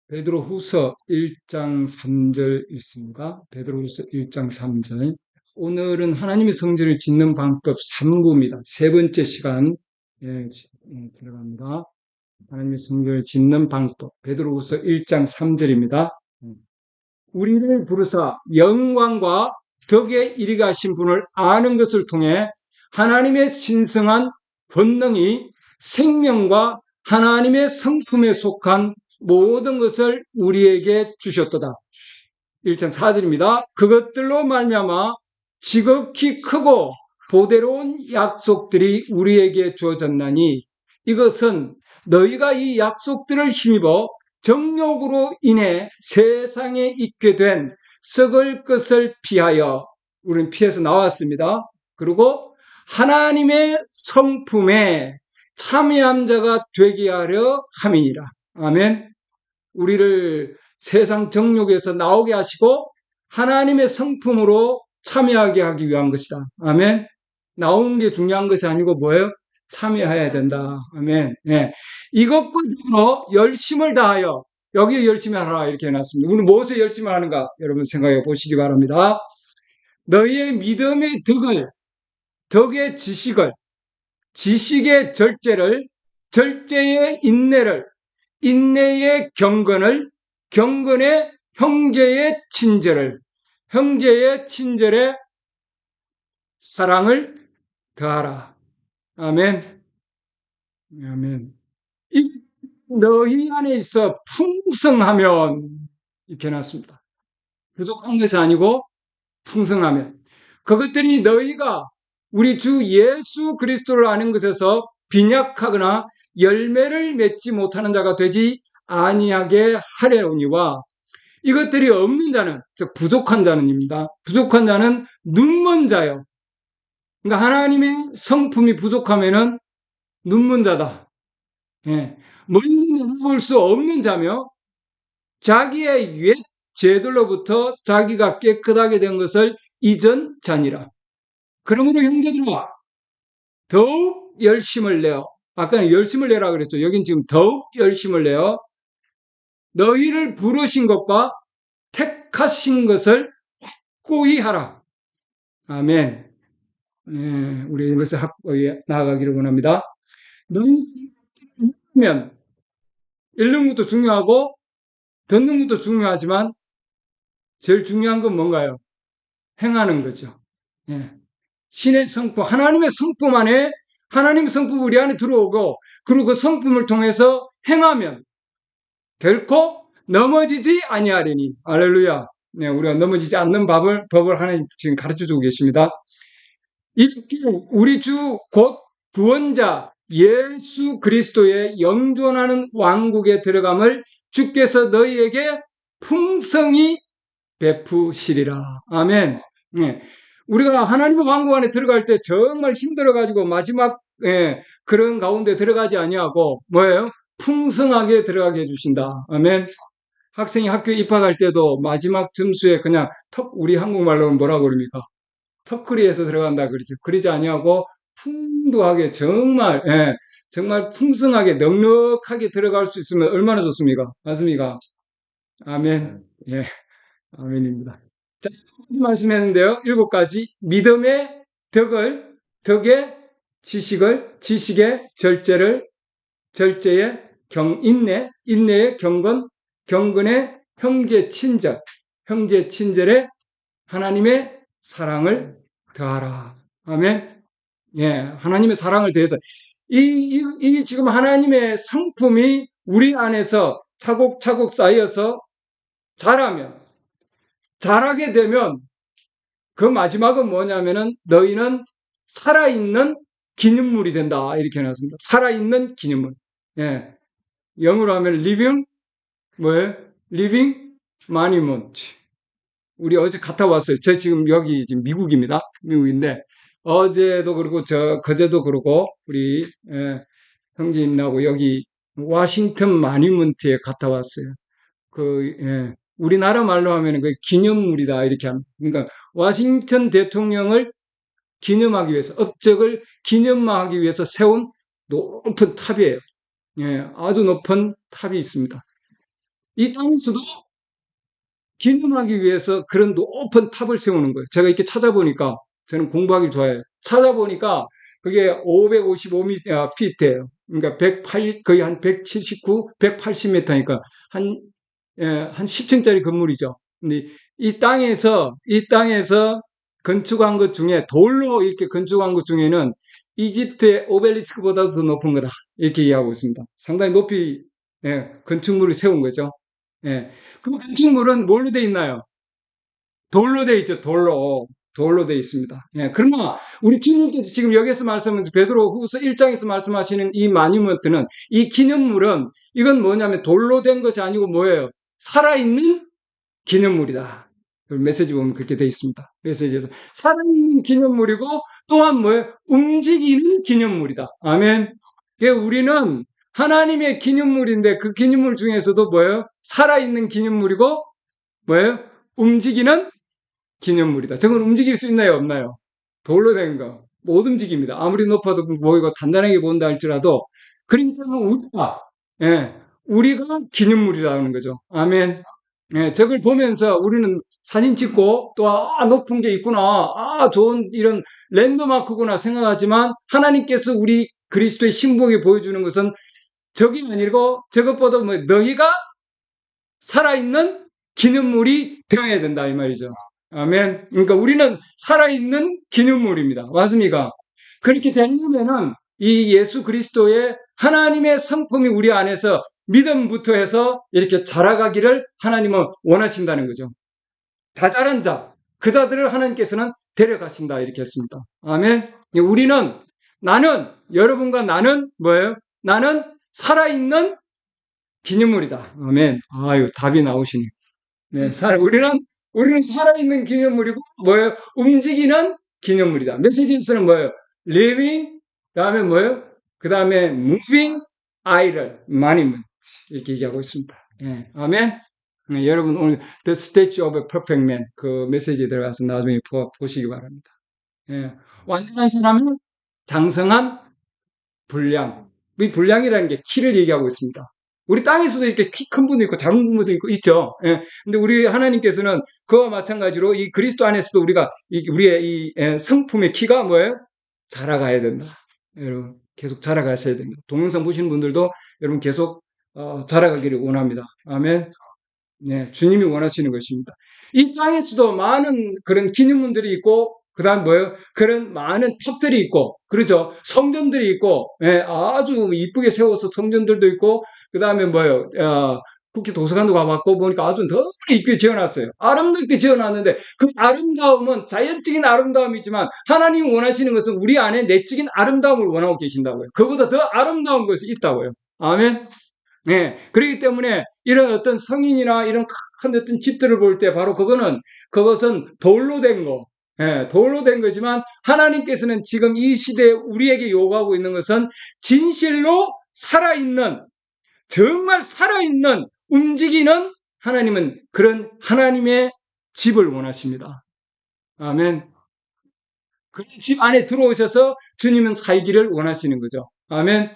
베드로후서 1장 3절 있습니다. 베드로후서 1장 3절. 오늘은 하나님의 성전을 짓는 방법 3부입니다. 세 번째 시간에 들어갑니다. 하나님의 성전을 짓는 방법. 베드로후서 1장 3절입니다. 우리를 부르사 영광과 덕에 이르게 하신 분을 아는 것을 통해 하나님의 신성한 권능이 생명과 하나님의 성품에 속한 모든 것을 우리에게 주셨도다. 1장 4절입니다. 그것들로 말미암아 지극히 크고 보대로운 약속들이 우리에게 주어졌나니 이것은 너희가 이 약속들을 힘입어 정욕으로 인해 세상에 있게 된 썩을 것을 피하여, 우리는 피해서 나왔습니다. 그리고 하나님의 성품에 참여한 자가 되게 하려 함이니라. 아멘. 우리를 세상 정욕에서 나오게 하시고 하나님의 성품으로 참여하게 하기 위한 것이다. 아멘. 나오는 게 중요한 것이 아니고 뭐예요? 참여해야 된다. 아멘. 예. 이것과 더불어 열심을 다하여, 여기에 열심히 하라 이렇게 해놨습니다. 우리는 무엇에 열심히 하는가? 여러분 생각해 보시기 바랍니다. 너희의 믿음의 덕을, 덕의 지식을, 지식의 절제를, 절제의 인내를, 인내의 경건을, 경건의 형제의 친절을, 형제의 친절에 사랑을 더하라. 아멘. 아멘. 이 너희 안에 있어 풍성하면, 이렇게 해놨습니다. 부족한 것이 아니고 풍성하면. 그것들이 너희가 우리 주 예수 그리스도를 아는 것에서 빈약하거나 열매를 맺지 못하는 자가 되지 아니하게 하려니와, 이것들이 없는 자는, 즉 부족한 자는입니다. 부족한 자는 눈먼 자요. 그러니까 하나님의 성품이 부족하면은 눈먼 자다. 예. 멀리 내다볼 수 없는 자며 자기의 옛 죄들로부터 자기가 깨끗하게 된 것을 잊은 자니라. 그러므로 형제들아, 더욱 열심을 내어, 아까는 열심을 내라 그랬죠. 여긴 지금 더욱 열심을 내어 너희를 부르신 것과 택하신 것을 확고히 하라. 아멘. 네, 우리 이것을 확고히 나아가기를 원합니다. 너희면 읽는 것도 중요하고 듣는 것도 중요하지만 제일 중요한 건 뭔가요? 행하는 거죠. 예. 신의 성품, 하나님의 성품 안에, 하나님의 성품 우리 안에 들어오고, 그리고 그 성품을 통해서 행하면 결코 넘어지지 아니하리니. 할렐루야. 네, 우리가 넘어지지 않는 법을 하나님 지금 가르쳐 주고 계십니다. 이렇게 우리 주 곧 구원자 예수 그리스도의 영존하는 왕국에 들어감을 주께서 너희에게 풍성히 베푸시리라. 아멘. 네. 우리가 하나님의 왕국 안에 들어갈 때 정말 힘들어가지고 마지막 그런 가운데 들어가지 아니하고 뭐예요? 풍성하게 들어가게 해주신다. 아멘. 학생이 학교에 입학할 때도 마지막 점수에 그냥 우리 한국말로는 뭐라고 그럽니까? 턱걸이에서 들어간다 그러죠. 그러지 아니하고 풍부하게 정말 정말 풍성하게 넉넉하게 들어갈 수 있으면 얼마나 좋습니까? 맞습니까? 아멘. 예. 아멘입니다. 자, 말씀했는데요. 7가지. 믿음의 덕을, 덕의 지식을, 지식의 절제를, 절제의 인내, 인내의 경건, 경건의 형제 친절, 형제 친절의 하나님의 사랑을 더하라. 아멘. 예, 하나님의 사랑을 더해서 이 지금 하나님의 성품이 우리 안에서 차곡차곡 쌓여서 자라게 되면 그 마지막은 뭐냐면은 너희는 살아있는 기념물이 된다. 이렇게 해놨습니다. 살아있는 기념물. 예. 영어로 하면 living, 뭐예요? living monument. 우리 어제 갔다 왔어요. 저 지금 여기 지금 미국입니다. 미국인데 어제도 그렇고 그제도 그렇고 우리 형제님하고 여기 워싱턴 마뉴먼트에 갔다 왔어요. 우리나라 말로 하면 그 기념물이다 이렇게 합니다. 그러니까 워싱턴 대통령을 기념하기 위해서, 업적을 기념하기 위해서 세운 높은 탑이에요. 예, 아주 높은 탑이 있습니다. 이 땅에서도 기념하기 위해서 그런 높은 탑을 세우는 거예요. 제가 이렇게 찾아보니까, 저는 공부하기 좋아해요. 찾아보니까 그게 555피트예요. 그러니까 108, 거의 한 179, 180m니까 한, 한 10층짜리 건물이죠. 근데 이 땅에서 건축한 것 중에, 돌로 이렇게 건축한 것 중에는 이집트의 오벨리스크보다도 더 높은 거다. 이렇게 이해하고 있습니다. 상당히 높이, 건축물을 세운 거죠. 예. 그 건축물은 뭘로 돼 있나요? 돌로 돼 있죠. 돌로 돼 있습니다. 예. 그러나 우리 주님께서 지금 여기서 말씀하면서 베드로후서 1장에서 말씀하시는 이 마뉴먼트는, 이 기념물은, 이건 뭐냐면 돌로 된 것이 아니고 뭐예요? 살아있는 기념물이다. 메시지 보면 그렇게 돼 있습니다. 메시지에서 살아있는 기념물이고, 또한 뭐예요? 움직이는 기념물이다. 아멘. 우리는 하나님의 기념물인데, 그 기념물 중에서도 뭐예요? 살아있는 기념물이고, 뭐예요? 움직이는 기념물이다. 저건 움직일 수 있나요, 없나요? 돌로 된 거. 못 움직입니다. 아무리 높아도 보이고 단단하게 본다 할지라도. 그렇기 때문에 우리가 기념물이라는 거죠. 아멘. 저걸 보면서 우리는 사진 찍고 또, 높은 게 있구나. 좋은 이런 랜드마크구나 생각하지만, 하나님께서 우리 그리스도의 신부에게 보여주는 것은 저게 아니고, 저것보다 너희가 살아있는 기념물이 되어야 된다, 이 말이죠. 아멘. 그러니까 우리는 살아있는 기념물입니다. 맞습니까? 그렇게 되려면은 이 예수 그리스도의 하나님의 성품이 우리 안에서 믿음부터 해서 이렇게 자라가기를 하나님은 원하신다는 거죠. 다 자란 자, 그 자들을 하나님께서는 데려가신다, 이렇게 했습니다. 아멘. 여러분과 나는 뭐예요? 나는 살아있는 기념물이다. 아멘. 아유, 답이 나오시네. 네, 우리는 살아있는 기념물이고, 뭐예요? 움직이는 기념물이다. 메시지에서는 뭐예요? living, 그 다음에 뭐예요? 그 다음에 moving, idol, monument. 이렇게 얘기하고 있습니다. 예, 아멘. 네, 여러분, 오늘 The Statue of a Perfect Man, 그 메시지에 들어가서 나중에 보시기 바랍니다. 예, 완전한 사람은 장성한 분량. 이 분량이라는 게 키를 얘기하고 있습니다. 우리 땅에서도 이렇게 키 큰 분도 있고 작은 분도 있죠. 예. 근데 우리 하나님께서는 그와 마찬가지로 이 그리스도 안에서도 우리의 이 성품의 키가 뭐예요? 자라가야 된다. 여러분, 계속 자라가셔야 됩니다. 동영상 보시는 분들도 여러분 계속 자라가기를 원합니다. 아멘. 네, 주님이 원하시는 것입니다. 이 땅에서도 많은 그런 기념물들이 있고, 그 다음 뭐예요? 그런 많은 탑들이 있고, 그러죠? 성전들이 있고, 아주 이쁘게 세워서 성전들도 있고, 그 다음에 뭐예요? 국제 도서관도 가봤고, 보니까 아주 너무 이쁘게 지어놨어요. 아름답게 지어놨는데, 그 아름다움은 자연적인 아름다움이지만, 하나님이 원하시는 것은 우리 안에 내적인 아름다움을 원하고 계신다고요. 그보다 더 아름다운 것이 있다고요. 아멘? 네, 그렇기 때문에 이런 어떤 성인이나 이런 큰 어떤 집들을 볼 때 바로 그것은 돌로 된 거, 돌로 된 거지만, 하나님께서는 지금 이 시대에 우리에게 요구하고 있는 것은 진실로 살아있는, 정말 살아있는, 움직이는, 하나님은 그런 하나님의 집을 원하십니다. 아멘. 그런 집 안에 들어오셔서 주님은 살기를 원하시는 거죠. 아멘.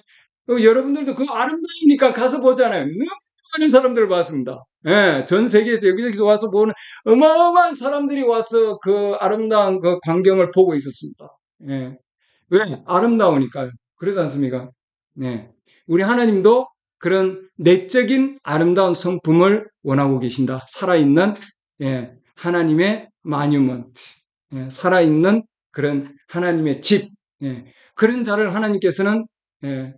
여러분들도 그 아름다우니까 가서 보잖아요. 너무 많은 사람들을 봤습니다. 예, 전 세계에서 여기저기서 와서 보는 어마어마한 사람들이 와서 그 아름다운 그 광경을 보고 있었습니다. 예. 왜? 아름다우니까요. 그러지 않습니까? 네. 우리 하나님도 그런 내적인 아름다운 성품을 원하고 계신다. 살아있는, 하나님의 마뉴먼트. 살아있는 그런 하나님의 집. 그런 자를 하나님께서는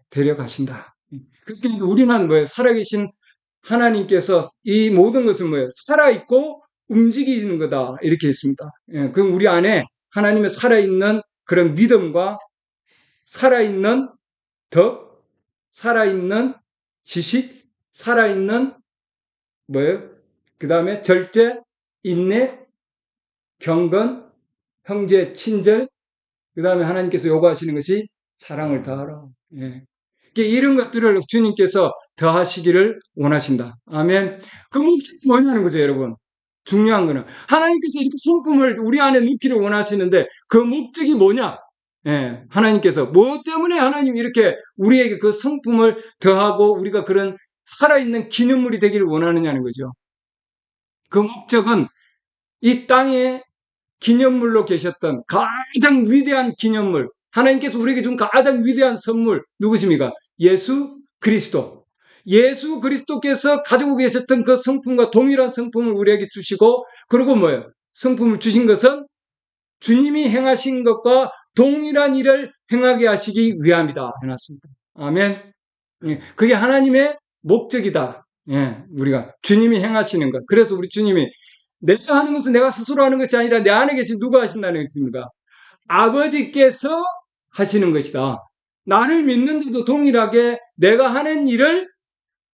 데려가신다. 그래서 우리는 뭐예요? 살아계신 하나님께서 이 모든 것을 뭐예요? 살아있고 움직이는 거다. 이렇게 했습니다. 그럼 우리 안에 하나님의 살아있는 그런 믿음과 살아있는 덕, 살아있는 지식, 살아있는 뭐예요? 그 다음에 절제, 인내, 경건, 형제, 친절, 그 다음에 하나님께서 요구하시는 것이 사랑을 더하라. 이런 것들을 주님께서 더하시기를 원하신다. 아멘. 그 목적이 뭐냐는 거죠, 여러분. 중요한 거는 하나님께서 이렇게 성품을 우리 안에 넣기를 원하시는데, 그 목적이 뭐냐? 하나님께서 뭐 때문에 하나님 이렇게 우리에게 그 성품을 더하고 우리가 그런 살아있는 기념물이 되기를 원하느냐는 거죠. 그 목적은 이 땅에 기념물로 계셨던 가장 위대한 기념물, 하나님께서 우리에게 준 가장 위대한 선물 누구십니까? 예수 그리스도. 예수 그리스도께서 가지고 계셨던 그 성품과 동일한 성품을 우리에게 주시고, 그리고 뭐예요? 성품을 주신 것은 주님이 행하신 것과 동일한 일을 행하게 하시기 위함이다 해놨습니다. 아멘. 그게 하나님의 목적이다. 우리가 주님이 행하시는 것. 그래서 우리 주님이 내가 하는 것은 내가 스스로 하는 것이 아니라 내 안에 계신 누가 하신다는 것입니까? 아버지께서 하시는 것이다. 나를 믿는 자도 동일하게 내가 하는 일을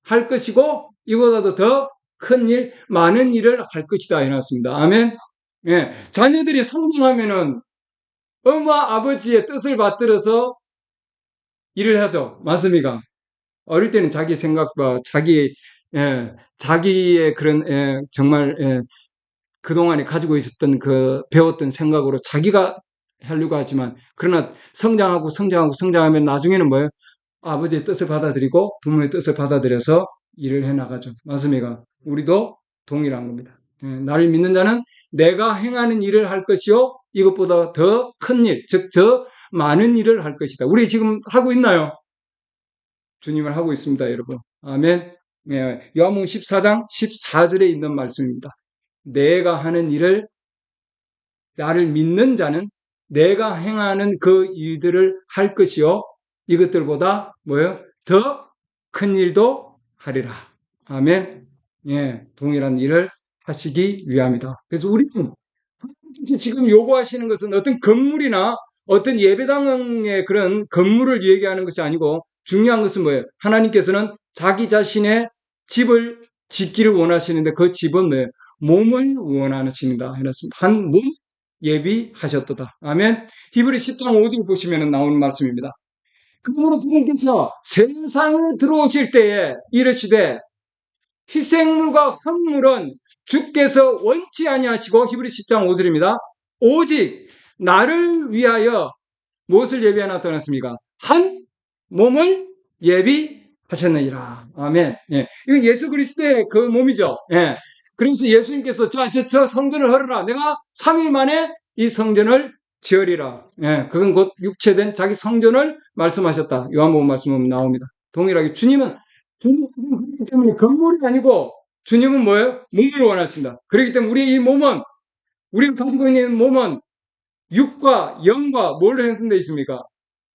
할 것이고 이보다도 더 큰 일, 많은 일을 할 것이다 해놨습니다. 아멘. 자녀들이 성공하면은 엄마 아버지의 뜻을 받들어서 일을 하죠. 맞습니까? 어릴 때는 자기 생각과 자기의 그런 정말 그동안에 가지고 있었던 그 배웠던 생각으로 자기가 하려고 하지만, 그러나 성장하면 나중에는 뭐예요? 아버지의 뜻을 받아들이고 부모의 뜻을 받아들여서 일을 해 나가죠. 맞습니까? 우리도 동일한 겁니다. 나를 믿는 자는 내가 행하는 일을 할 것이요 이것보다 더 큰 일, 즉 더 많은 일을 할 것이다. 우리 지금 하고 있나요? 주님을 하고 있습니다, 여러분. 아멘. 요한복음 14장 14절에 있는 말씀입니다. 내가 하는 일을, 나를 믿는 자는 내가 행하는 그 일들을 할 것이요 이것들보다 뭐예요? 더 큰 일도 하리라. 아멘. 동일한 일을 하시기 위함이다. 그래서 우리는 지금 요구하시는 것은 어떤 건물이나 어떤 예배당의 그런 건물을 얘기하는 것이 아니고, 중요한 것은 뭐예요? 하나님께서는 자기 자신의 집을 짓기를 원하시는데 그 집은 뭐예요? 몸을 원하십니다. 해놨습니다. 한 몸 예비하셨도다. 아멘. 히브리 10장 5절 보시면 나오는 말씀입니다. 그러므로 그분께서 세상에 들어오실 때에 이르시되 희생물과 헌물은 주께서 원치 아니하시고, 히브리 10장 5절입니다. 오직 나를 위하여 무엇을 예비해놨다 놨습니까? 한 몸을 예비하셨느니라. 아멘. 이건 예수 그리스도의 그 몸이죠. 그래서 예수님께서 저 성전을 헐어라. 내가 3일 만에 이 성전을 지으리라. 그건 곧 육체된 자기 성전을 말씀하셨다. 요한복음 말씀은 나옵니다. 동일하게 주님은 그렇기 때문에 건물이 아니고 주님은 뭐예요? 몸을 원하신다. 그렇기 때문에 우리의 이 몸은, 우리가 가지고 있는 몸은 육과 영과 뭘로 형성되어 있습니까?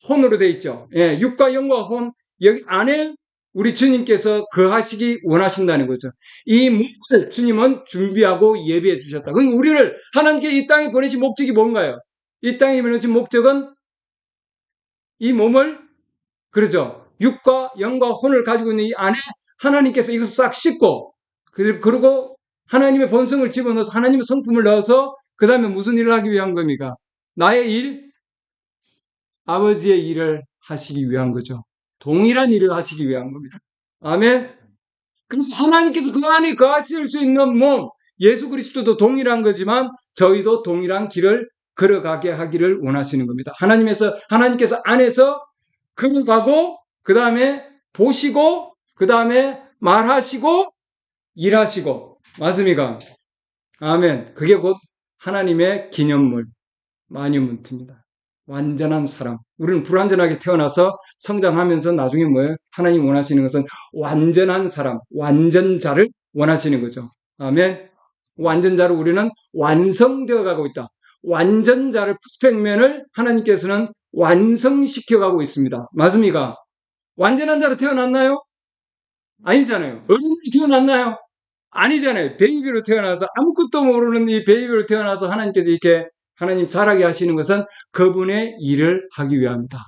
혼으로 되어 있죠. 육과 영과 혼, 여기 안에 우리 주님께서 거하시기 원하신다는 거죠. 이 몸을 주님은 준비하고 예비해 주셨다. 그러니까 우리를 하나님께 이 땅에 보내신 목적이 뭔가요? 이 땅에 보내신 목적은 이 몸을, 그러죠, 육과 영과 혼을 가지고 있는 이 안에 하나님께서 이것을 싹 씻고, 그리고 하나님의 본성을 집어넣어서 하나님의 성품을 넣어서 그 다음에 무슨 일을 하기 위한 겁니까? 나의 일, 아버지의 일을 하시기 위한 거죠. 동일한 일을 하시기 위한 겁니다. 아멘. 그래서 하나님께서 그 안에 거하실 수 있는 몸, 예수 그리스도도 동일한 거지만 저희도 동일한 길을 걸어가게 하기를 원하시는 겁니다. 하나님께서 안에서 걸어가고, 그 다음에 보시고, 그 다음에 말하시고, 일하시고. 맞습니까? 아멘. 그게 곧 하나님의 기념물, 마뉴먼트입니다. 완전한 사람. 우리는 불완전하게 태어나서 성장하면서 나중에 뭐예요? 하나님 원하시는 것은 완전한 사람, 완전자를 원하시는 거죠. 아멘. 완전자로 우리는 완성되어 가고 있다. 완전자를, 퍼펙트맨을 하나님께서는 완성시켜 가고 있습니다. 맞습니까? 완전한 자로 태어났나요? 아니잖아요. 어른이 태어났나요? 아니잖아요. 베이비로 태어나서 아무것도 모르는 이 베이비로 태어나서 하나님께서 이렇게 하나님 자라게 하시는 것은 그분의 일을 하기 위함이다.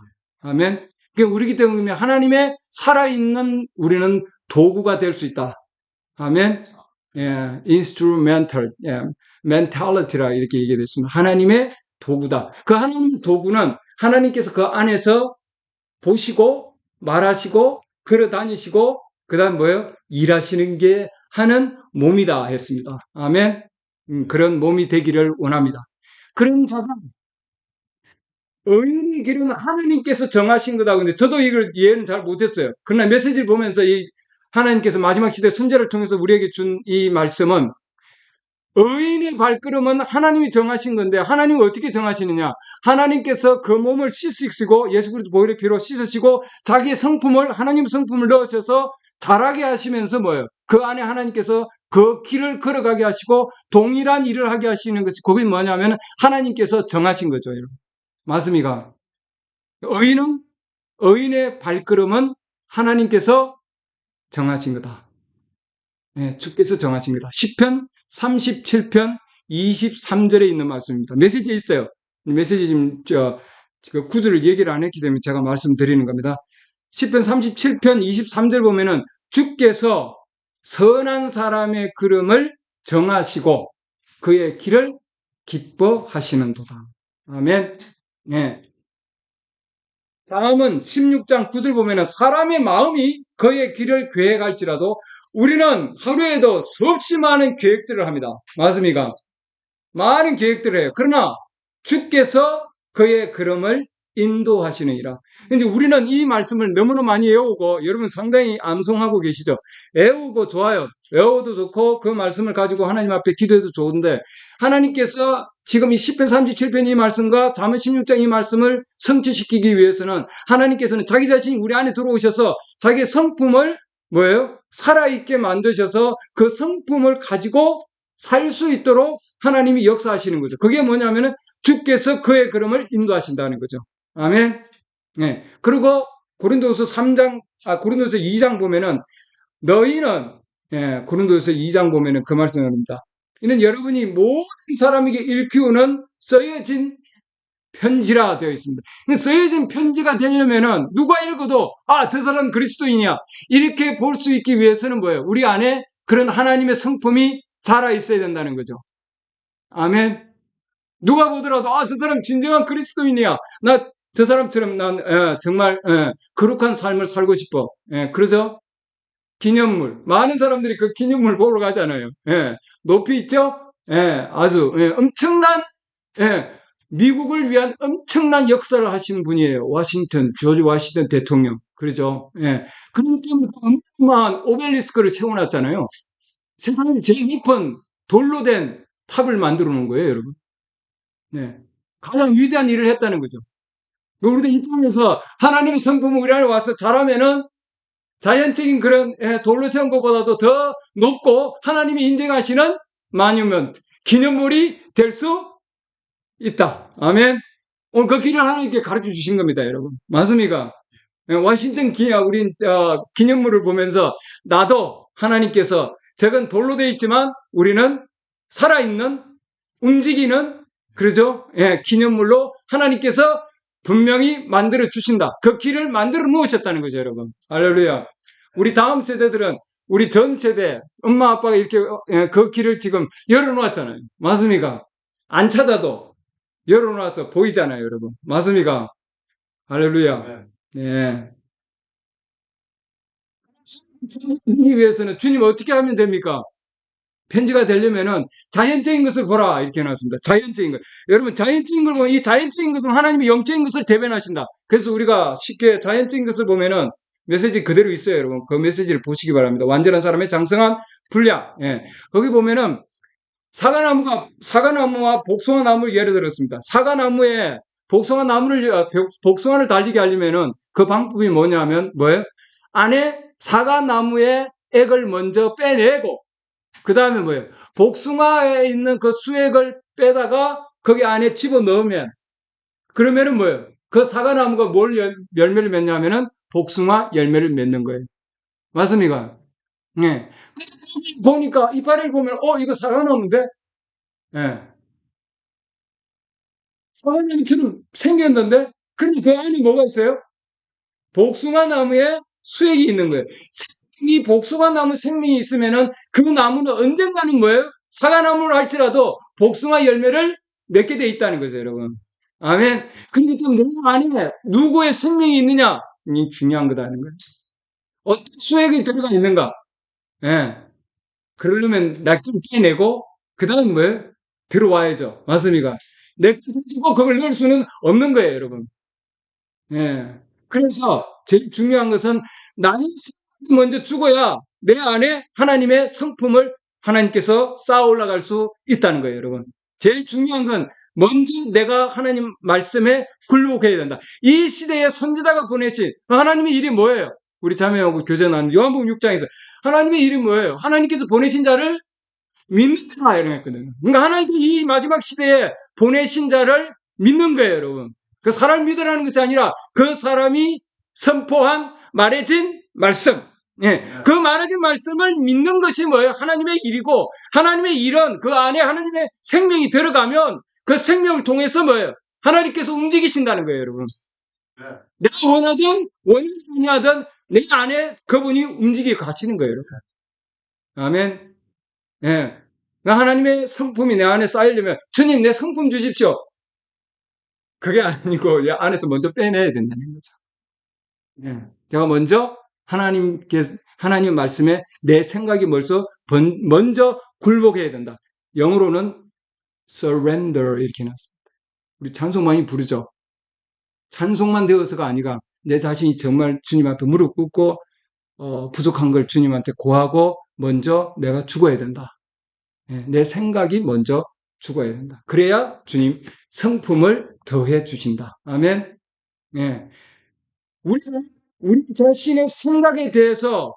아멘. 그러니까 우리기 때문에 하나님의 살아있는 우리는 도구가 될 수 있다. 아멘. instrumental, mentality라 이렇게 얘기했습니다. 하나님의 도구다. 그 하나님의 도구는 하나님께서 그 안에서 보시고 말하시고 걸어 다니시고 그 다음 뭐예요? 일하시는 게 하는 몸이다 했습니다. 아멘. 그런 몸이 되기를 원합니다. 그런 자가 의인의 길은 하나님께서 정하신 거다. 근데 저도 이걸 이해는 잘 못했어요. 그러나 메시지를 보면서 하나님께서 마지막 시대 선지자를 통해서 우리에게 준 이 말씀은 의인의 발걸음은 하나님이 정하신 건데 하나님은 어떻게 정하시느냐? 하나님께서 그 몸을 씻으시고 예수 그리스도 보혈의 피로 씻으시고 자기의 성품을 하나님 성품을 넣으셔서 자라게 하시면서 뭐예요? 그 안에 하나님께서 그 길을 걸어가게 하시고 동일한 일을 하게 하시는 것이 그게 뭐냐면 하나님께서 정하신 거죠. 여러분. 맞습니까? 의인의 발걸음은 하나님께서 정하신 거다. 네, 주께서 정하신 거다. 시편 37편 23절에 있는 말씀입니다. 메시지에 있어요. 메시지 지금 그 구절을 얘기를 안 했기 때문에 제가 말씀드리는 겁니다. 시편 37편 23절 보면은 주께서 선한 사람의 걸음을 정하시고 그의 길을 기뻐하시는도다. 아멘. 네. 다음은 16장 9절 보면은 사람의 마음이 그의 길을 계획할지라도 우리는 하루에도 수없이 많은 계획들을 합니다. 맞습니까? 많은 계획들을 해요. 그러나 주께서 그의 걸음을 인도하시느니라. 이제 우리는 이 말씀을 너무나 많이 외우고 여러분 상당히 암송하고 계시죠. 외우고 좋아요. 외워도 좋고 그 말씀을 가지고 하나님 앞에 기도해도 좋은데 하나님께서 지금 이 시편 37편 이 말씀과 잠언 16장 이 말씀을 성취시키기 위해서는 하나님께서는 자기 자신이 우리 안에 들어오셔서 자기의 성품을 뭐예요? 살아있게 만드셔서 그 성품을 가지고 살 수 있도록 하나님이 역사하시는 거죠. 그게 뭐냐면은 주께서 그의 걸음을 인도하신다는 거죠. 아멘. 네. 그리고 고린도서 2장 보면은 너희는 고린도서 2장 보면은 그 말씀을 합니다. 이는 여러분이 모든 사람에게 일깨우는 써여진 편지라 되어 있습니다. 써여진 편지가 되려면은 누가 읽어도 저 사람 그리스도인이야 이렇게 볼 수 있기 위해서는 뭐예요? 우리 안에 그런 하나님의 성품이 자라 있어야 된다는 거죠. 아멘. 누가 보더라도 저 사람 진정한 그리스도인이야. 나 저 사람처럼 난 정말 거룩한 삶을 살고 싶어. 그러죠? 기념물. 많은 사람들이 그 기념물 보러 가잖아요. 높이 있죠? 아주 엄청난 미국을 위한 엄청난 역사를 하신 분이에요. 조지 워싱턴 대통령. 그러죠? 그런 때문에 어마어마한 오벨리스크를 세워놨잖아요. 세상에 제일 높은 돌로 된 탑을 만들어 놓은 거예요, 여러분. 네. 가장 위대한 일을 했다는 거죠. 우리가 이 땅에서 하나님의 성품을 우리 안에 와서 자라면은 자연적인 그런 돌로 세운 것보다도 더 높고 하나님이 인정하시는 마뉴먼트, 기념물이 될 수 있다. 아멘. 오늘 그 길을 하나님께 가르쳐 주신 겁니다, 여러분. 맞습니까? 워싱턴 우리 기념물을 보면서 나도 하나님께서 저건 돌로 되어 있지만 우리는 살아있는 움직이는 그러죠? 기념물로 하나님께서 분명히 만들어 주신다. 그 길을 만들어 놓으셨다는 거죠, 여러분. 할렐루야. 우리 다음 세대들은 우리 전 세대 엄마 아빠가 이렇게 그 길을 지금 열어놓았잖아요. 맞습니까? 안 찾아도 열어놔서 보이잖아요, 여러분. 맞습니까? 할렐루야. 네. 하기 위해서는 주님 어떻게 하면 됩니까? 편지가 되려면은 자연적인 것을 보라 이렇게 해놨습니다. 자연적인 것. 여러분 자연적인 걸 보면 이 자연적인 것은 하나님이 영적인 것을 대변하신다. 그래서 우리가 쉽게 자연적인 것을 보면은 메시지 그대로 있어요, 여러분. 그 메시지를 보시기 바랍니다. 완전한 사람의 장성한 분량. 거기 보면은 사과나무와 복숭아 나무를 예를 들었습니다. 사과나무에 복숭아를 달리게 하려면은 그 방법이 뭐냐면 뭐예요? 안에 사과나무의 액을 먼저 빼내고 그 다음에 뭐예요? 복숭아에 있는 그 수액을 빼다가 거기 안에 집어넣으면 그러면은 뭐예요? 그 사과나무가 열매를 맺냐면은 복숭아 열매를 맺는 거예요. 맞습니까? 네. 보니까 이파리를 보면 이거 사과나무인데? 사과나무처럼 생겼는데 근데 그 안에 뭐가 있어요? 복숭아 나무에 수액이 있는 거예요. 이 복숭아 나무 생명이 있으면은 그 나무는 언젠가는 뭐예요? 사과나무를 할지라도 복숭아 열매를 맺게 돼 있다는 거죠, 여러분. 아멘. 그런데 또 내 안에 누구의 생명이 있느냐? 이 중요한 거다는 거예요. 어떤 수액이 들어가 있는가? 그러려면 넥타를 빼내고 그 다음 뭐예요? 들어와야죠. 맞습니까? 넥타를 주고 그걸 넣을 수는 없는 거예요, 여러분. 그래서 제일 중요한 것은 나의 생명이 먼저 죽어야 내 안에 하나님의 성품을 하나님께서 쌓아 올라갈 수 있다는 거예요, 여러분. 제일 중요한 건 먼저 내가 하나님 말씀에 굴복해야 된다. 이 시대에 선지자가 보내신 하나님의 일이 뭐예요? 우리 자매하고 교제 나눈 요한복음 6장에서 하나님의 일이 뭐예요? 하나님께서 보내신 자를 믿는다 이런 했거든요. 그러니까 하나님께서 이 마지막 시대에 보내신 자를 믿는 거예요, 여러분. 그 사람을 믿으라는 것이 아니라 그 사람이 선포한 말해진 말씀. 예. 그 말해진 말씀을 믿는 것이 뭐예요? 하나님의 일이고, 하나님의 일은 그 안에 하나님의 생명이 들어가면 그 생명을 통해서 뭐예요? 하나님께서 움직이신다는 거예요, 여러분. 내가 원하든 원하지 아니하든 내 안에 그분이 움직이고 가시는 거예요, 여러분. 아멘. 예. 하나님의 성품이 내 안에 쌓이려면 주님 내 성품 주십시오. 그게 아니고 이 안에서 먼저 빼내야 된다는 거죠. 예. 제가 먼저 하나님 말씀에 내 생각이 먼저 굴복해야 된다. 영어로는 surrender 이렇게 나왔습니다. 우리 찬송 많이 부르죠. 찬송만 되어서가 아니라 내 자신이 정말 주님 앞에 무릎 꿇고 부족한 걸 주님한테 고하고 먼저 내가 죽어야 된다. 예, 내 생각이 먼저 죽어야 된다. 그래야 주님 성품을 더해 주신다. 아멘. 예. 우리 자신의 생각에 대해서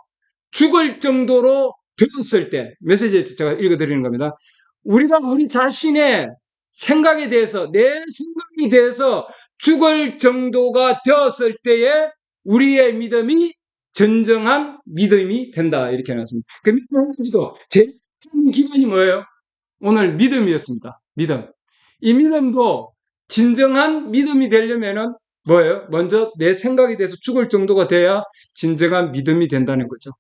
죽을 정도로 되었을 때, 메시지에서 제가 읽어드리는 겁니다. 우리가 우리 자신의 생각에 대해서, 내 생각에 대해서 죽을 정도가 되었을 때에 우리의 믿음이 진정한 믿음이 된다. 이렇게 해놨습니다. 그 믿음도 제일 큰 기반이 뭐예요? 오늘 믿음이었습니다. 믿음. 이 믿음도 진정한 믿음이 되려면은 뭐예요? 먼저 내 생각에 대해서 죽을 정도가 돼야 진정한 믿음이 된다는 거죠.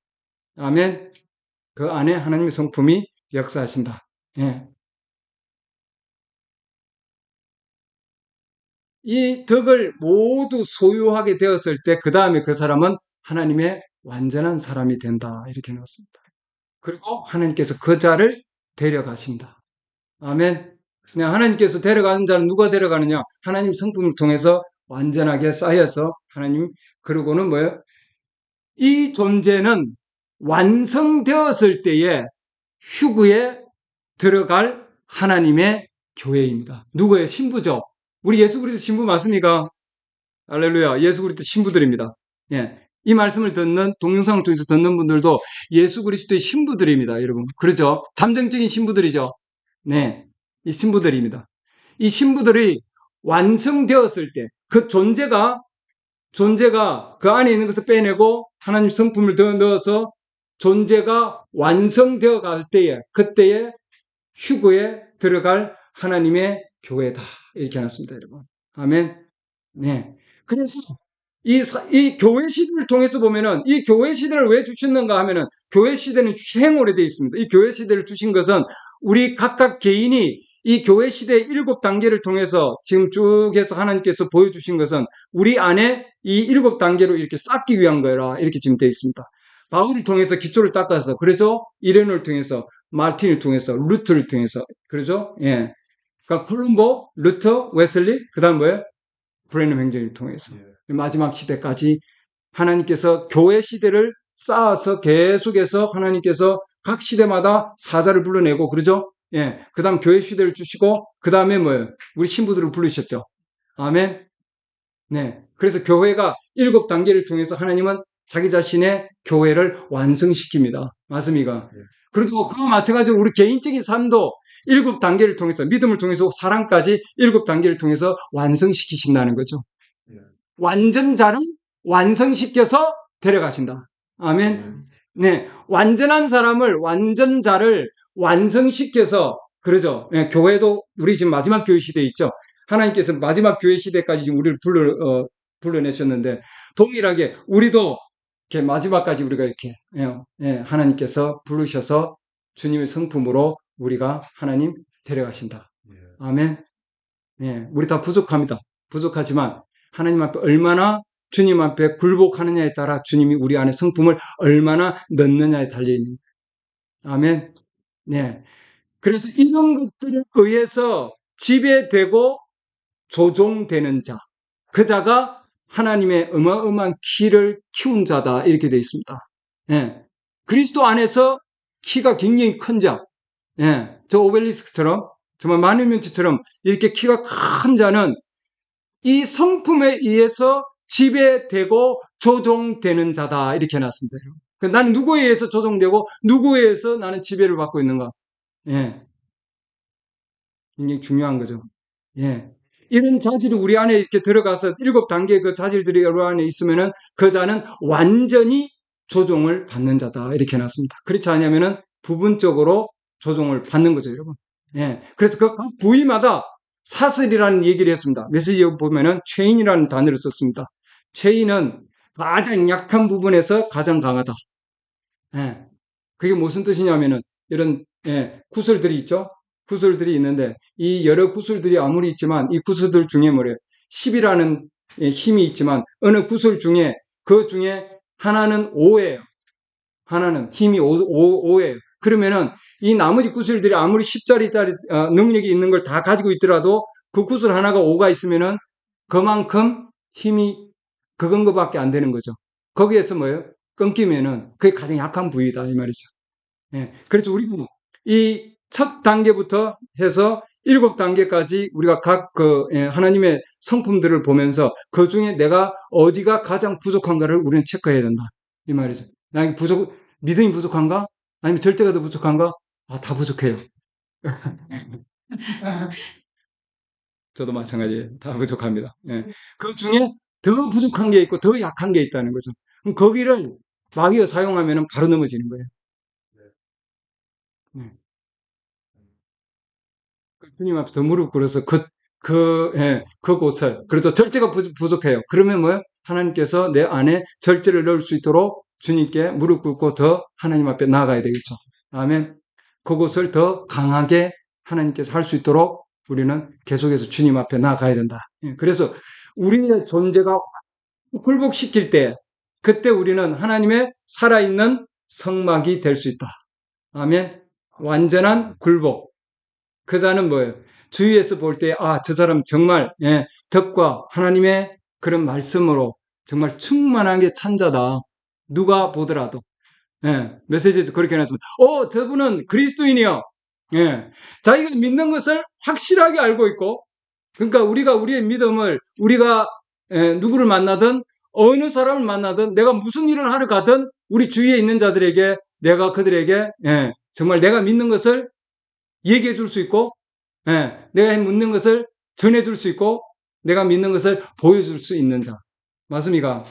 아멘. 그 안에 하나님의 성품이 역사하신다. 예. 이 덕을 모두 소유하게 되었을 때 그 다음에 그 사람은 하나님의 완전한 사람이 된다. 이렇게 넣었습니다. 그리고 하나님께서 그 자를 데려가신다. 아멘. 하나님께서 데려가는 자는 누가 데려가느냐? 하나님 성품을 통해서 완전하게 쌓여서 하나님, 그러고는 뭐예요? 이 존재는 완성되었을 때에 휴구에 들어갈 하나님의 교회입니다. 누구예요? 신부죠. 우리 예수 그리스도 신부 맞습니까? 할렐루야. 예수 그리스도 신부들입니다. 예. 이 말씀을 듣는, 동영상을 통해서 듣는 분들도 예수 그리스도의 신부들입니다, 여러분. 그렇죠? 잠정적인 신부들이죠. 네. 이 신부들입니다. 이 신부들이 완성되었을 때, 그 존재가 그 안에 있는 것을 빼내고 하나님 성품을 더 넣어서 존재가 완성되어 갈 때에, 그때에 휴거에 들어갈 하나님의 교회다. 이렇게 해놨습니다, 여러분. 아멘. 네. 그래서 이 교회 시대를 통해서 보면은 이 교회 시대를 왜 주셨는가 하면은 교회 시대는 행오래 되어 있습니다. 이 교회 시대를 주신 것은 우리 각각 개인이 이 교회 시대의 7단계를 통해서 지금 쭉 해서 하나님께서 보여주신 것은 우리 안에 이 7단계로 이렇게 쌓기 위한 거라 이렇게 지금 되어 있습니다. 바울을 통해서 기초를 닦아서, 그러죠? 이레노를 통해서, 마틴을 통해서, 루트를 통해서, 그러죠? 예. 그러니까 콜룸보, 루터, 웨슬리, 그 다음 뭐예요? 브레넌 행정을 통해서. 마지막 시대까지 하나님께서 교회 시대를 쌓아서 계속해서 하나님께서 각 시대마다 사자를 불러내고, 그러죠? 예. 그 다음 교회 시대를 주시고, 그 다음에 뭐예요? 우리 신부들을 부르셨죠. 아멘. 네. 그래서 교회가 7단계를 통해서 하나님은 자기 자신의 교회를 완성시킵니다. 맞습니까? 그리고 그와 마찬가지로 우리 개인적인 삶도 7단계를 통해서, 믿음을 통해서 사랑까지 7단계를 통해서 완성시키신다는 거죠. 완전자를 완성시켜서 데려가신다. 아멘. 네. 완전한 사람을, 완전자를 완성시켜서, 그러죠. 네, 교회도 우리 지금 마지막 교회 시대에 있죠. 하나님께서 마지막 교회 시대까지 지금 우리를 불러내셨는데, 동일하게 우리도 이렇게 마지막까지 우리가 이렇게, 하나님께서 부르셔서 주님의 성품으로 우리가 하나님 데려가신다. 아멘. 네, 우리 다 부족합니다. 부족하지만 하나님 앞에 얼마나 주님 앞에 굴복하느냐에 따라 주님이 우리 안에 성품을 얼마나 넣느냐에 달려있는 거예요. 아멘. 네. 그래서 이런 것들에 의해서 지배되고 조종되는 자, 그 자가 하나님의 어마어마한 키를 키운 자다. 이렇게 되어 있습니다. 네. 그리스도 안에서 키가 굉장히 큰 자, 예, 저 오벨리스크처럼 정말 마누면치처럼 이렇게 키가 큰 자는 이 성품에 의해서 지배되고 조종되는 자다 이렇게 해놨습니다. 나는 누구에 의해서 조종되고 누구에 의해서 나는 지배를 받고 있는가? 예, 굉장히 중요한 거죠. 예. 이런 자질이 우리 안에 이렇게 들어가서 7단계 그 자질들이 우리 안에 있으면은 그 자는 완전히 조종을 받는 자다. 이렇게 해놨습니다. 그렇지 않으면은 부분적으로 조종을 받는 거죠, 여러분. 예. 그래서 그 각 부위마다 사슬이라는 얘기를 했습니다. 메시지에 보면은 체인이라는 단어를 썼습니다. 체인은 가장 약한 부분에서 가장 강하다. 예. 그게 무슨 뜻이냐면은 이런 예, 구슬들이 있죠. 구슬들이 있는데 이 여러 구슬들이 아무리 있지만 이 구슬들 중에 뭐래요? 10이라는 힘이 있지만 어느 구슬 중에 그 중에 하나는 5예요. 하나는 힘이 5예요. 그러면은 이 나머지 구슬들이 아무리 10짜리 능력이 있는 걸 다 가지고 있더라도 그 구슬 하나가 5가 있으면은 그만큼 힘이 그건 거밖에 안 되는 거죠. 거기에서 뭐예요? 끊기면은 그게 가장 약한 부위다 이 말이죠. 예, 그래서 우리는 이 첫 단계부터 해서 7단계까지 우리가 각 하나님의 성품들을 보면서 그 중에 내가 어디가 가장 부족한가를 우리는 체크해야 된다. 이 말이죠. 나 믿음이 부족한가? 아니면 절대가 더 부족한가? 아, 다 부족해요. 저도 마찬가지예요. 다 부족합니다. 예. 그 중에 더 부족한 게 있고 더 약한 게 있다는 거죠. 그럼 거기를 마귀가 사용하면 바로 넘어지는 거예요. 네. 주님 앞에서 무릎 꿇어서 예, 그곳을, 그렇죠. 절제가 부족해요. 그러면 뭐요? 하나님께서 내 안에 절제를 넣을 수 있도록 주님께 무릎 꿇고 더 하나님 앞에 나아가야 되겠죠. 다음에 그곳을 더 강하게 하나님께서 할 수 있도록 우리는 계속해서 주님 앞에 나아가야 된다. 예, 그래서 우리의 존재가 굴복시킬 때, 그때 우리는 하나님의 살아있는 성막이 될 수 있다. 아멘. 완전한 굴복. 그 자는 뭐예요? 주위에서 볼 때, 아, 저 사람 정말, 예, 덕과 하나님의 그런 말씀으로 정말 충만하게 찬자다. 누가 보더라도. 예, 메시지에서 그렇게 해놨습니다. 저분은 그리스도인이요. 예, 자기가 믿는 것을 확실하게 알고 있고, 그러니까 우리가 우리의 믿음을, 우리가, 누구를 만나든, 어느 사람을 만나든, 내가 무슨 일을 하러 가든, 우리 주위에 있는 자들에게, 내가 그들에게, 예, 정말 내가 믿는 것을 얘기해 줄 수 있고, 예, 내가 묻는 것을 전해 줄 수 있고, 내가 믿는 것을 보여줄 수 있는 자. 맞습니까?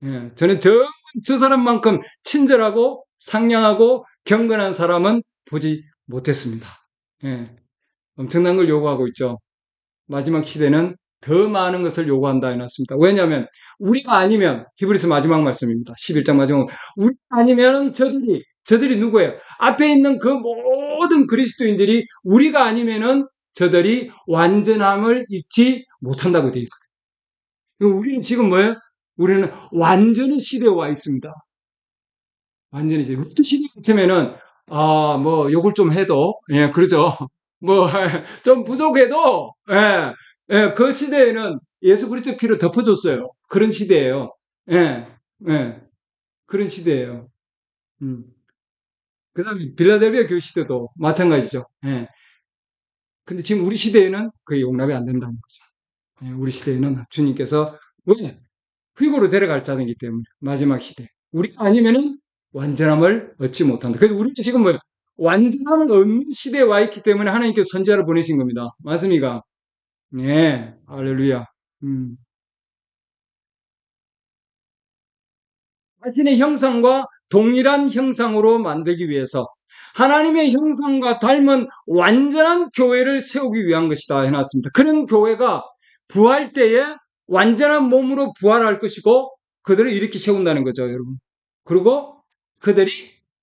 예, 저는 저 사람만큼 친절하고 상냥하고 경건한 사람은 보지 못했습니다. 예, 엄청난 걸 요구하고 있죠. 마지막 시대는 더 많은 것을 요구한다 해놨습니다. 왜냐하면 우리가 아니면 히브리서 마지막 말씀입니다. 11장 마지막 우리가 아니면 저들이 누구예요? 앞에 있는 그 모든 그리스도인들이 우리가 아니면은 저들이 완전함을 잊지 못한다고 되어 있거든요. 우리는 지금 뭐예요? 우리는 완전히 시대에 와 있습니다. 완전히 이제 루트 시대 같으면은 뭐 욕을 좀 해도 예 그러죠. 뭐 좀 부족해도 그 시대에는 예수 그리스도 피로 덮어줬어요. 그런 시대예요. 예, 예, 그런 시대예요. 음. 그다음에 빌라델비아 교회 시대도 마찬가지죠. 예. 근데 지금 우리 시대에는 그게 용납이 안 된다는 거죠. 예, 우리 시대에는 주님께서 왜 휘고로 데려갈 자이기 때문에 마지막 시대. 우리 아니면은 완전함을 얻지 못한다. 그래서 우리는 지금 뭐 완전함을 얻는 시대에 와 있기 때문에 하나님께서 선지자를 보내신 겁니다. 맞습니까? 네, 할렐루야. 음. 자신의 형상과 동일한 형상으로 만들기 위해서 하나님의 형상과 닮은 완전한 교회를 세우기 위한 것이다 해놨습니다. 그런 교회가 부활 때에 완전한 몸으로 부활할 것이고 그들을 이렇게 세운다는 거죠, 여러분. 그리고 그들이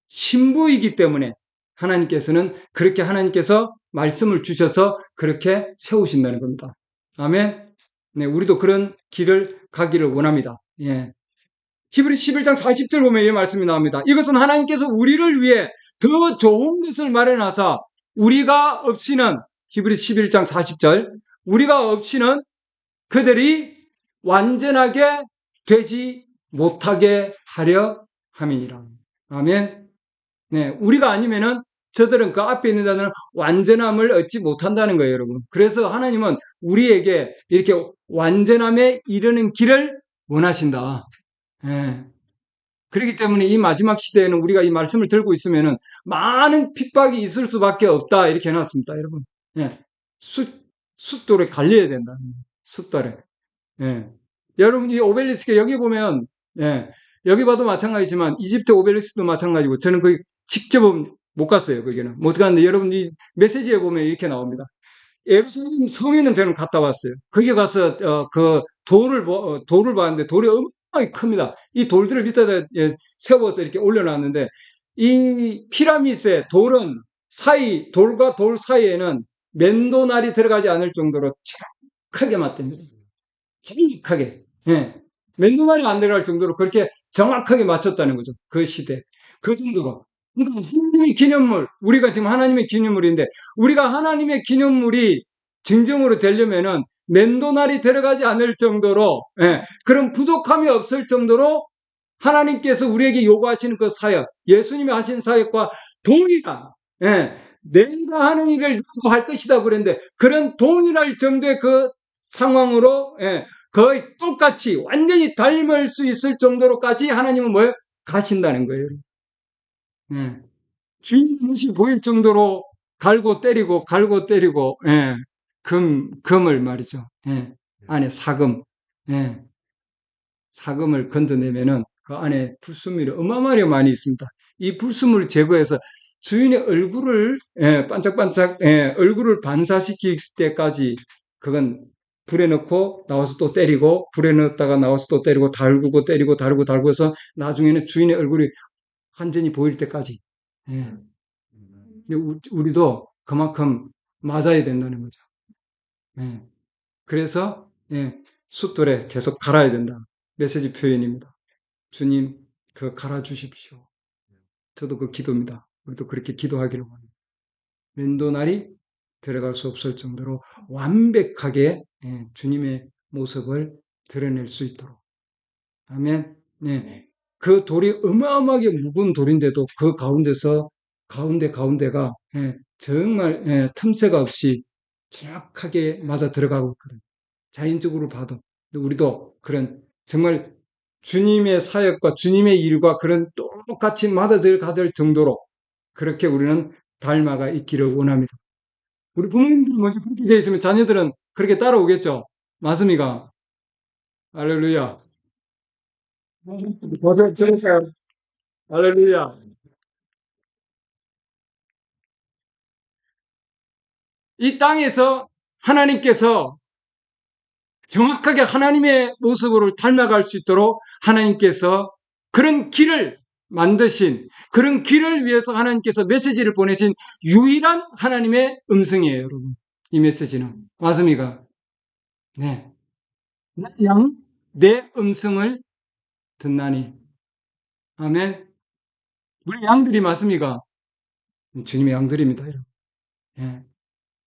신부이기 때문에 하나님께서는 그렇게 하나님께서 말씀을 주셔서 그렇게 세우신다는 겁니다. 아멘. 네, 우리도 그런 길을 가기를 원합니다. 예. 히브리 11장 40절 보면 이 말씀이 나옵니다. 이것은 하나님께서 우리를 위해 더 좋은 것을 마련하사 우리가 없이는 히브리 11장 40절 우리가 없이는 그들이 완전하게 되지 못하게 하려 함이니라. 아멘. 네, 우리가 아니면은 저들은 그 앞에 있는 자들은 완전함을 얻지 못한다는 거예요, 여러분. 그래서 하나님은 우리에게 이렇게 완전함에 이르는 길을 원하신다. 예. 그렇기 때문에 이 마지막 시대에는 우리가 이 말씀을 들고 있으면은 많은 핍박이 있을 수밖에 없다. 이렇게 해놨습니다, 여러분. 예. 숫돌에 갈려야 된다. 숫돌에. 예. 여러분, 이 오벨리스크 여기 보면, 예. 여기 봐도 마찬가지지만 이집트 오벨리스크도 마찬가지고 저는 거기 직접은 못 갔어요, 거기는. 못 갔는데 여러분 이 메시지에 보면 이렇게 나옵니다. 예루살렘 성에는 저는 갔다 왔어요. 거기 가서 그 돌을 봤는데 돌이 어마어마하게 큽니다. 이 돌들을 밑에다 세워서 이렇게 올려놨는데 이 피라미드의 돌은 돌과 돌 사이에는 맨도날이 들어가지 않을 정도로 정확하게 맞답니다. 정확하게. 예. 맨도날이 안 들어갈 정도로 그렇게 정확하게 맞췄다는 거죠. 그 시대. 그 정도로. 그러니까 하나님의 기념물, 우리가 지금 하나님의 기념물인데, 우리가 하나님의 기념물이 진정으로 되려면은 맨도날이 들어가지 않을 정도로, 예, 그런 부족함이 없을 정도로 하나님께서 우리에게 요구하시는 그 사역, 예수님이 하신 사역과 동일한, 예, 내가 하는 일을 너도 할 것이다 그랬는데, 그런 동일할 정도의 그 상황으로, 예, 거의 똑같이 완전히 닮을 수 있을 정도로까지 하나님은 뭐예요? 가신다는 거예요. 예. 주인의 모습이 보일 정도로 갈고 때리고, 예. 금을 말이죠. 예. 안에 사금, 예. 사금을 건져내면은 그 안에 불순물이 어마어마하게 많이 있습니다. 이 불순물을 제거해서 주인의 얼굴을, 예, 반짝반짝, 예, 얼굴을 반사시킬 때까지 그건 불에 넣고 나와서 또 때리고, 불에 넣었다가 나와서 또 때리고, 달구고 때리고, 달구고 해서 나중에는 주인의 얼굴이 완전히 보일 때까지. 예. 우리도 그만큼 맞아야 된다는 거죠. 예. 그래서, 예, 숫돌에 계속 갈아야 된다. 메시지 표현입니다. 주님, 그 갈아주십시오. 저도 그 기도입니다. 우리도 그렇게 기도하기를 원합니다. 맨도날이 들어갈 수 없을 정도로 완벽하게, 예, 주님의 모습을 드러낼 수 있도록. 아멘. 네. 그 돌이 어마어마하게 무거운 돌인데도 그 가운데가, 예, 정말, 예, 틈새가 없이 정확하게 맞아 들어가고 있거든요. 자연적으로 봐도. 우리도 그런 정말 주님의 사역과 주님의 일과 그런 똑같이 맞아질 가질 정도로 그렇게 우리는 닮아가 있기를 원합니다. 우리 부모님들이 먼저 그렇게 되어 있으면 자녀들은 그렇게 따라오겠죠. 맞습니까? 할렐루야. 맞아요. 할렐루야. 이 땅에서 하나님께서 정확하게 하나님의 모습으로 닮아갈 수 있도록 하나님께서 그런 길을 만드신, 그런 길을 위해서 하나님께서 메시지를 보내신 유일한 하나님의 음성이에요, 여러분. 이 메시지는. 맞습니까? 네. 내 음성을 듣나니. 아멘. 우리 양들이 맞습니까? 주님의 양들입니다, 여러분. 예.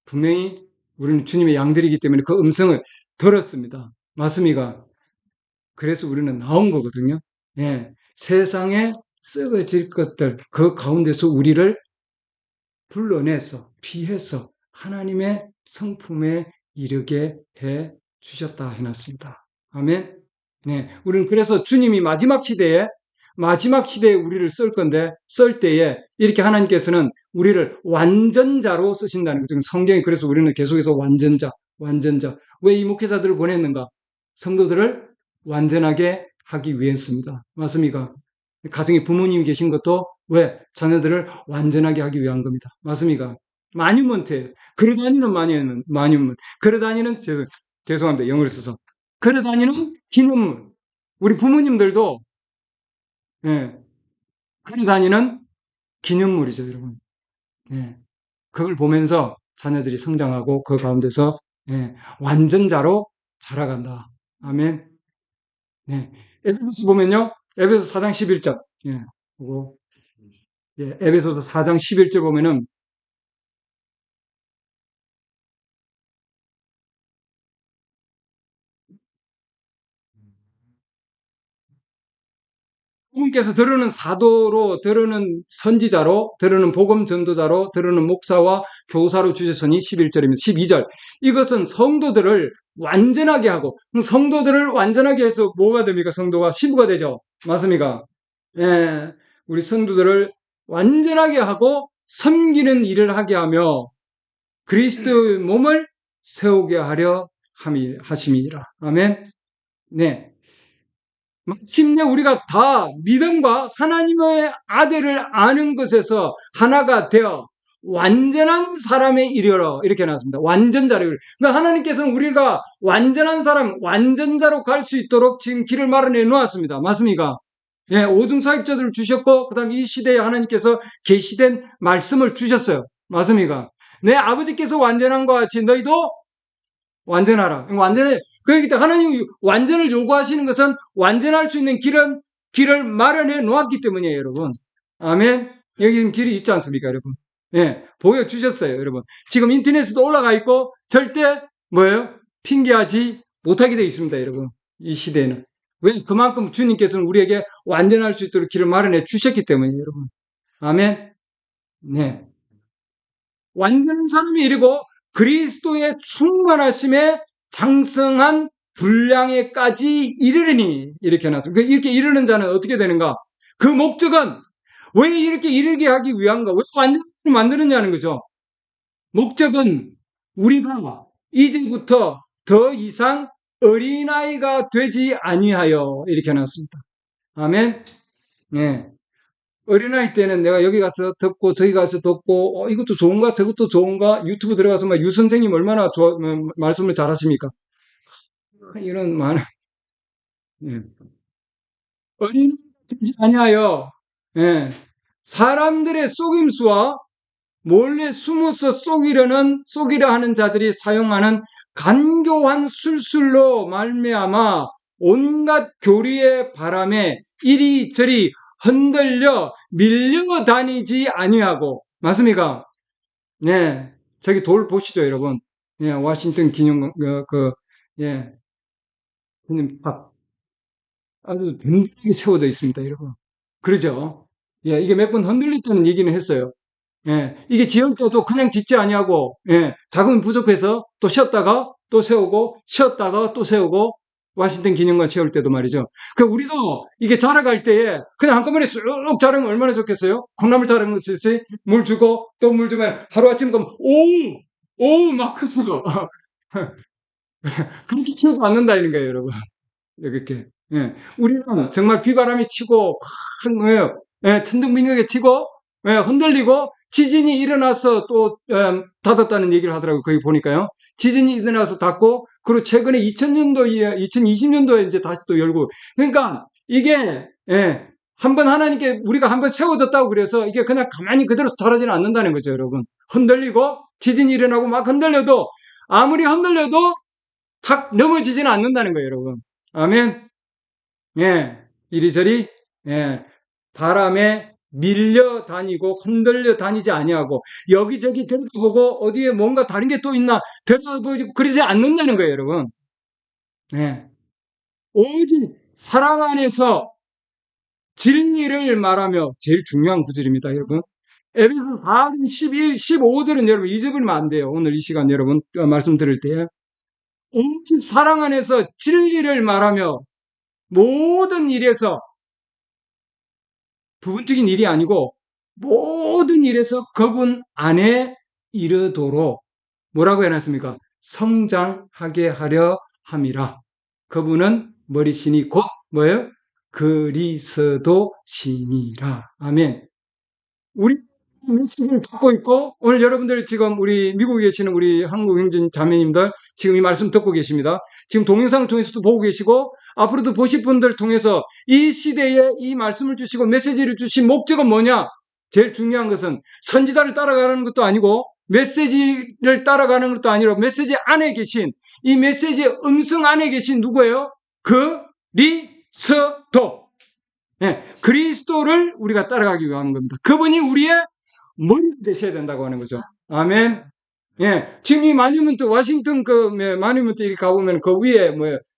분명히 우리는 주님의 양들이기 때문에 그 음성을 들었습니다. 맞습니까? 그래서 우리는 나온 거거든요. 예. 세상에 썩어질 것들, 그 가운데서 우리를 불러내서, 피해서 하나님의 성품에 이르게 해 주셨다 해놨습니다. 아멘. 네. 우리는 그래서 주님이 마지막 시대에 우리를 쓸 건데, 쓸 때에 이렇게 하나님께서는 우리를 완전자로 쓰신다는 거죠. 성경이 그래서 우리는 계속해서 완전자. 왜 이 목회자들을 보냈는가? 성도들을 완전하게 하기 위해서입니다. 맞습니까? 가정에 부모님이 계신 것도 왜? 자녀들을 완전하게 하기 위한 겁니다. 맞습니까? 마뉴먼트예요. 걸어다니는 마뉴먼트. 걸어다니는, 죄송합니다. 영어를 써서. 걸어다니는 기념물. 우리 부모님들도, 예, 걸어다니는 기념물이죠, 여러분. 예, 그걸 보면서 자녀들이 성장하고 그 가운데서, 예, 완전자로 자라간다. 아멘. 네. 에베소서 보면요. 에베소서 4장 11절. 예. 그거, 예, 에베소서 4장 11절 보면은 주님께서 들으는 사도로, 들으는 선지자로, 들으는 복음 전도자로, 들으는 목사와 교사로 주셨으니 11절입니다. 12절. 이것은 성도들을 완전하게 하고, 성도들을 완전하게 해서 뭐가 됩니까? 성도가 시부가 되죠. 맞습니까? 예, 우리 성도들을 완전하게 하고 섬기는 일을 하게 하며 그리스도의 몸을 세우게 하려 하심이라. 아멘. 네. 마침내 우리가 다 믿음과 하나님의 아들을 아는 것에서 하나가 되어 완전한 사람에 이르러 이렇게 나왔습니다. 완전자로. 그러니까 하나님께서는 우리가 완전한 사람, 완전자로 갈 수 있도록 지금 길을 마련해 놓았습니다. 맞습니까? 예, 오중사역자들을 주셨고 그다음 이 시대에 하나님께서 계시된 말씀을 주셨어요. 맞습니까? 내 아버지께서 완전한 것 같이 너희도 완전하라. 완전해. 그렇기 때문에 하나님이 완전을 요구하시는 것은 완전할 수 있는 길을 마련해 놓았기 때문이에요, 여러분. 아멘. 여기 길이 있지 않습니까, 여러분? 예, 보여주셨어요, 여러분. 지금 인터넷에도 올라가 있고 절대 뭐예요? 핑계하지 못하게 되어 있습니다, 여러분. 이 시대에는. 왜? 그만큼 주님께서는 우리에게 완전할 수 있도록 길을 마련해 주셨기 때문이에요, 여러분. 아멘. 네. 완전한 사람이 이르고 그리스도의 충만하심에 장성한 분량에까지 이르리니 이렇게 해놨습니다. 이렇게 이르는 자는 어떻게 되는가? 그 목적은 왜 이렇게 이르게 하기 위한가? 왜 완전히 만드느냐는 거죠. 목적은 우리가 이제부터 더 이상 어린아이가 되지 아니하여 이렇게 해놨습니다. 아멘. 네. 어린아이 때는 내가 여기 가서 듣고 저기 가서 듣고 이것도 좋은가 저것도 좋은가 유튜브 들어가서 막 유 선생님 얼마나 말씀을 잘하십니까? 이런 많은 예. 어린아이가 되지 아니하여 예. 사람들의 속임수와 몰래 숨어서 속이려 하는 자들이 사용하는 간교한 술술로 말미암아 온갖 교리의 바람에 이리저리 흔들려 밀려다니지 아니하고 맞습니까? 네, 저기 돌 보시죠, 여러분. 예, 워싱턴 기념 예, 기념탑 아주 든든하게 세워져 있습니다, 여러분. 그러죠? 예, 이게 몇 번 흔들렸다는 얘기는 했어요. 예, 이게 지을 때도 그냥 짓지 아니하고, 예, 자금이 부족해서 또 쉬었다가 또 세우고, 쉬었다가 또 세우고, 워싱턴 기념관 세울 때도 말이죠. 그 우리도 이게 자라갈 때에 그냥 한꺼번에 쑥 자라면 얼마나 좋겠어요? 콩나물 자라는 것이 물 주고 또 물 주면 하루아침 그럼 막 컸어. 그렇게 키우지 않는다 이런 거예요, 여러분. 이렇게. 예. 우리는 정말 비바람이 치고 확 뭐예요? 예, 천둥번개가 치고 예, 흔들리고 지진이 일어나서 또 닫았다는 얘기를 하더라고요. 거기 보니까요. 지진이 일어나서 닫고 그리고 최근에 2020년도에 이제 다시 또 열고 그러니까 이게 예, 한번 하나님께 우리가 한번 세워졌다고 그래서 이게 그냥 가만히 그대로 자라지는 않는다는 거죠, 여러분. 흔들리고 지진이 일어나고 막 흔들려도 아무리 흔들려도 탁 넘어지지는 않는다는 거예요, 여러분. 아멘. 예, 이리저리 예, 바람에 밀려 다니고 흔들려 다니지 아니하고 여기저기 들여다보고 어디에 뭔가 다른 게 또 있나 들여다보고 그러지 않는다는 거예요, 여러분. 예, 오직 사랑 안에서 진리를 말하며 제일 중요한 구절입니다, 여러분. 에베소 4장 11, 15절은 여러분 잊어버리면 안 돼요. 오늘 이 시간 여러분 말씀 들을 때 오직 사랑 안에서 진리를 말하며 모든 일에서 부분적인 일이 아니고 모든 일에서 그분 안에 이르도록 뭐라고 해놨습니까? 성장하게 하려 함이라. 그분은 머리신이 곧 뭐예요? 그리스도신이라. 아멘. 우리 메시지를 듣고 있고 오늘 여러분들 지금 우리 미국에 계시는 우리 한국 형제 자매님들 지금 이 말씀 듣고 계십니다. 지금 동영상을 통해서도 보고 계시고 앞으로도 보실 분들 통해서 이 시대에 이 말씀을 주시고 메시지를 주신 목적은 뭐냐? 제일 중요한 것은 선지자를 따라가는 것도 아니고 메시지를 따라가는 것도 아니라 메시지 안에 계신 이 메시지의 음성 안에 계신 누구예요? 그리스도. 네, 그리스도를 우리가 따라가기 위한 겁니다. 그분이 우리의 머리가 되셔야 된다고 하는 거죠. 아멘. 예, 지금 이 마뉴먼트, 워싱턴 마뉴먼트 이렇게 가보면 그 위에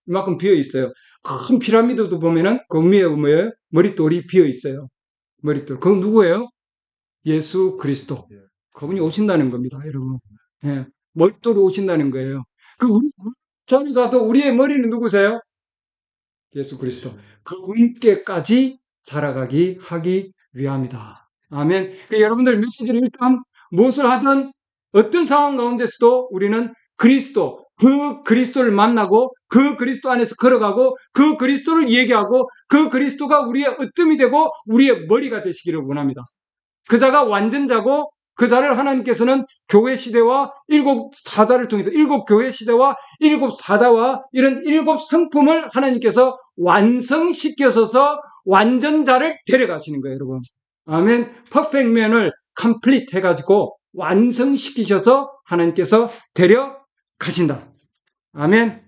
이만큼 비어 있어요. 큰 피라미드도 보면은 그 위에 머릿돌이 비어 있어요. 머릿돌. 그건 누구예요? 예수 그리스도. 그분이 오신다는 겁니다, 여러분. 예, 머릿돌이 오신다는 거예요. 우리 저리 가도 우리의 머리는 누구세요? 예수 그리스도. 그분께까지 자라가기 하기 위함이다. 아멘. 여러분들 메시지를 일단 무엇을 하든 어떤 상황 가운데서도 우리는 그 그리스도를 만나고 그 그리스도 안에서 걸어가고 그 그리스도를 얘기하고 그 그리스도가 우리의 으뜸이 되고 우리의 머리가 되시기를 원합니다. 그 자가 완전자고 그 자를 하나님께서는 교회 시대와 일곱 사자를 통해서 일곱 교회 시대와 일곱 사자와 이런 일곱 성품을 하나님께서 완성시켜서 완전자를 데려가시는 거예요, 여러분. 아멘. 퍼펙트맨을 컴플리트 해가지고 완성시키셔서 하나님께서 데려가신다. 아멘.